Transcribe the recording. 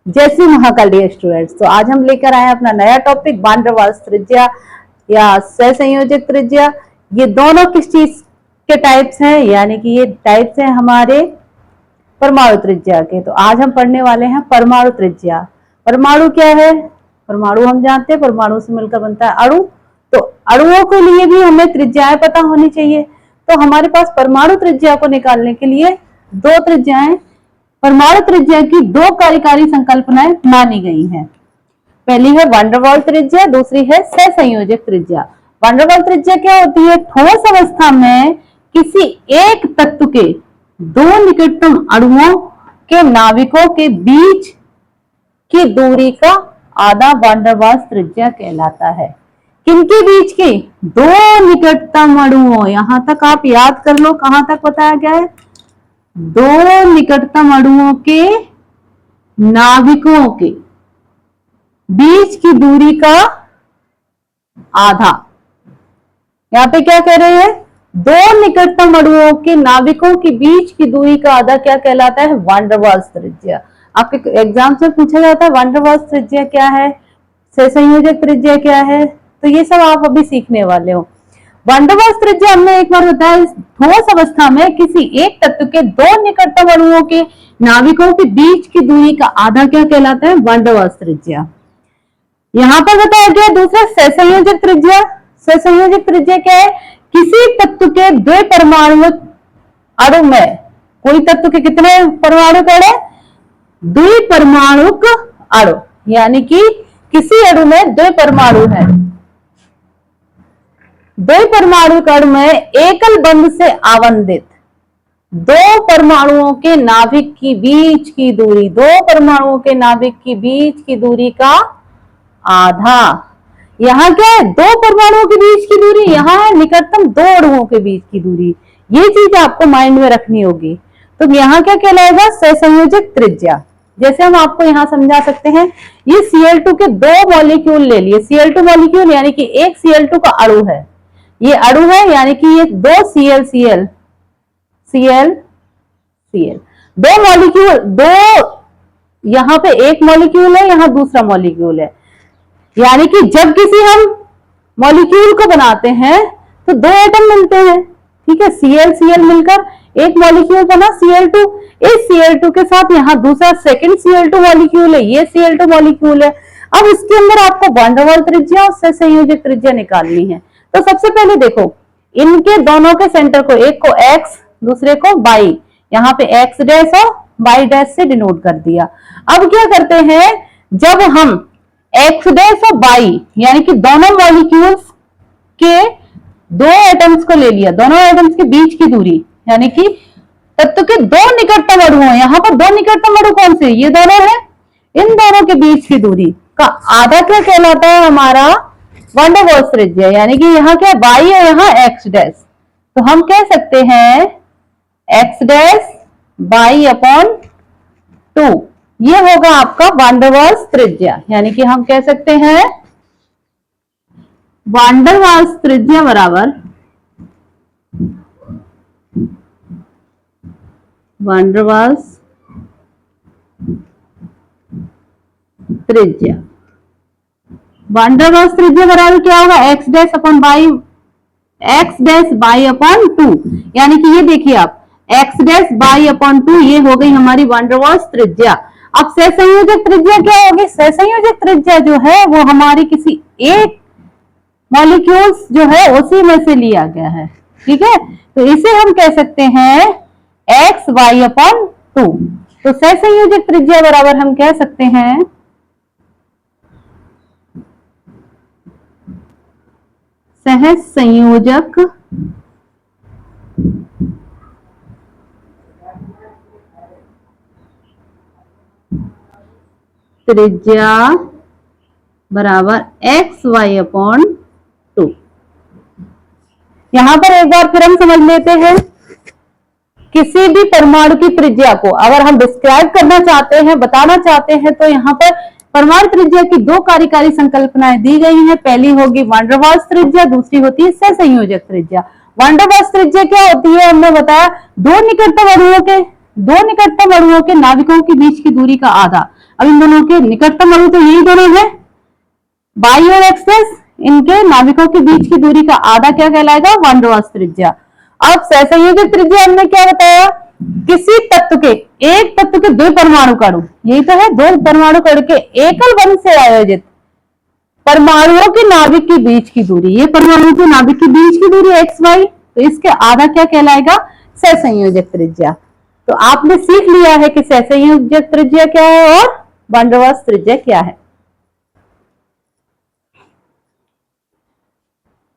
जय Shri Mahakal dear students. तो आज हम लेकर आए हैं अपना नया टॉपिक वान डेर वाल्स त्रिज्या या सहसंयोजक त्रिज्या। ये दोनों किस चीज के टाइप्स हैं, यानी कि ये टाइप्स हैं हमारे परमाणु त्रिज्या के। तो आज हम पढ़ने वाले हैं परमाणु त्रिज्या। परमाणु क्या है? परमाणु हम जानते हैं, परमाणु से मिलकर बनता है अणु। तो अणुओं के लिए भी हमें त्रिज्याएं पता होनी चाहिए। तो हमारे पास परमाणु त्रिज्या को निकालने के लिए दो त्रिज्याएं, परमाणु त्रिज्या की दो कार्यकारी संकल्पनाएं मानी गई हैं। पहली है वान डेर वाल्स त्रिज्या, दूसरी है सहसंयोजक त्रिज्या। वान डेर वाल्स त्रिज्या क्या होती है? ठोस अवस्था में किसी एक तत्व के दो निकटतम अणुओं के नाविकों के बीच की दूरी का आधा वान डेर वाल्स त्रिज्या कहलाता है। किनके बीच की? दो निकटतम अणुओं। यहां तक आप याद कर लो, कहां तक बताया गया है? दो निकटतम अणुओं के नाविकों के बीच की दूरी का आधा। यहां पे क्या कह रहे हैं? दो निकटतम अणुओं के नाविकों के बीच की दूरी का आधा क्या कहलाता है? वान डेर वाल्स त्रिज्या। आपके एग्जाम से पूछा जाता है वान डेर वाल्स त्रिज्या क्या है, सहसंयोजक त्रिज्या क्या है। तो ये सब आप अभी सीखने वाले हो। वान डेर वाल्स त्रिज्या हमने एक बार बताया, ठोस अवस्था में किसी एक तत्व के दो निकटतम अणुओं के नाविकों के बीच की दूरी का आधा क्या कहलाता है? वान डेर वाल्स त्रिज्या। यहां पर बताया गया दूसरा सहसंयोजक त्रिज्या। सहसंयोजक त्रिज्या क्या है? किसी तत्व के द्वि परमाणुक अणु में, कोई तत्व के कितने परमाणु अणु? द्वि परमाणुक अणु, यानी कि किसी अणु में दो परमाणु है। दो परमाणु अणु में एकल बंध से आवंटित दो परमाणुओं के नाभिक की बीच की दूरी, दो परमाणुओं के नाभिक की बीच की दूरी का आधा। यहां क्या है? दो परमाणुओं के बीच की दूरी, यहां है निकटतम दो अणुओं के बीच की दूरी। ये चीज आपको माइंड में रखनी होगी। तो यहां क्या कहलाएगा? सहसंयोजक त्रिज्या। जैसे हम आपको यहां समझा सकते हैं, ये Cl2 के दो मॉलिक्यूल ले लिए। Cl2 मॉलिक्यूल यानी कि एक Cl2 का अणु है, ये अणु है, यानी कि ये दो Cl दो मॉलिक्यूल, दो यहां पे एक मॉलिक्यूल है, यहां दूसरा मॉलिक्यूल है। यानी कि जब किसी हम मॉलिक्यूल को बनाते हैं तो दो एटम मिलते हैं, ठीक है। Cl मिलकर एक मॉलिक्यूल बना Cl2। इस Cl2 के साथ यहां दूसरा सेकंड Cl2 मॉलिक्यूल है, ये Cl2 मॉलिक्यूल है। अब इसके अंदर आपको वान डेर वाल्स त्रिज्या और सहसंयोजक त्रिज्या निकालनी है। तो सबसे पहले देखो, इनके दोनों के सेंटर को, एक को x दूसरे को y, यहाँ पे x डैश और y डैश से डिनोट कर दिया। अब क्या करते हैं, जब हम x डैश और y यानी कि दोनों मॉलिक्यूल्स के दो एटम्स को ले लिया, दोनों एटम्स के बीच की दूरी, यानी कि तत्व के दो निकटतम अणु हैं। यहाँ पर दो निकटतम अणु कौन से? ये दोनों हैं। इन दोनों के बीच की दूरी का आधा क्या कहलाता है? हमारा वान डेर वाल्स त्रिज्या। यानी कि यहाँ क्या y है, यहाँ x डैश। तो हम कह सकते हैं x डैश y अपॉन 2, ये होगा आपका वान डेर वाल्स त्रिज्या। यानी कि हम कह सकते हैं वान डेर वाल्स त्रिज्या बराबर वान डेर वाल्स त्रिज्या। वान डेर वाल्स त्रिज्या बराबर क्या होगा? x dash upon y, x dash y upon 2। यानी कि ये देखिए आप, x डैश y अपॉन 2, ये हो गई हमारी वान डेर वाल्स त्रिज्या। अब सहसंयोजक त्रिज्या क्या होगी? सहसंयोजक त्रिज्या जो है वो हमारी किसी एक मॉलिक्यूल्स जो है उसी में से लिया गया है, ठीक है। तो इसे हम कह सकते हैं x y अपॉन 2। तो सहसंयोजक त्रिज्या बराबर हम कह सकते हैं सहसंयोजक त्रिज्या बराबर एक्स वाई अपॉन 2। यहां पर एक बार फिर हम समझ लेते हैं, किसी भी परमाणु की त्रिज्या को अगर हम डिस्क्राइब करना चाहते हैं, बताना चाहते हैं, तो यहाँ पर परमाणु त्रिज्या की दो कार्यकारी संकल्पनाएं दी गई हैं। पहली होगी वान डेर वाल्स त्रिज्या, दूसरी होती है सहसंयोजक त्रिज्या। वान डेर वाल्स त्रिज्या क्या होती है? हमने बताया दो निकटतम अणुओं के नाविकों के बीच की दूरी का आधा। अब इन दोनों के निकटतम अणु तो यही दोनों है, बाई और एक्सेस, इनके नाभिकों के बीच की दूरी का आधा क्या कहलाएगा, वान डेर वाल्स त्रिज्या। अब सहसंयोजक त्रिज्या हमने क्या बताया, किसी तत्व के, एक तत्व के दो परमाणु कण, यही तो है, दो परमाणु कण के एकल बंध से आयोजित परमाणुओं के नाभिक के बीच की दूरी, ये परमाणु के नाभिक के बीच की दूरी एक्स वाई, तो इसके आधा क्या कहलाएगा, सहसंयोजक त्रिज्या। तो आपने सीख लिया है कि सहसंयोजक त्रिज्या क्या है और वान डेर वाल्स त्रिज्या क्या है।